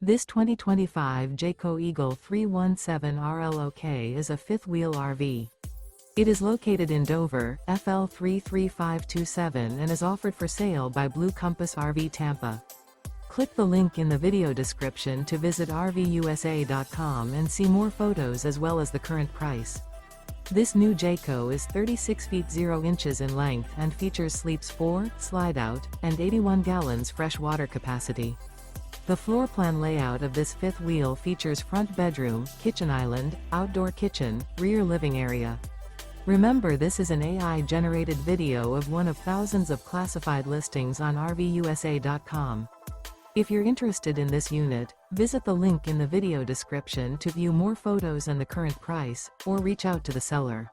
This 2025 Jayco Eagle 317 RLOK is a fifth-wheel RV. It is located in Dover, FL 33527 and is offered for sale by Blue Compass RV Tampa. Click the link in the video description to visit RVUSA.com and see more photos as well as the current price. This new Jayco is 36 feet 0 inches in length and features sleeps 4, slide-out, and 81 gallons fresh water capacity. The floor plan layout of this fifth wheel features front bedroom, kitchen island, outdoor kitchen, rear living area. Remember, this is an AI-generated video of one of thousands of classified listings on RVUSA.com. If you're interested in this unit, visit the link in the video description to view more photos and the current price, or reach out to the seller.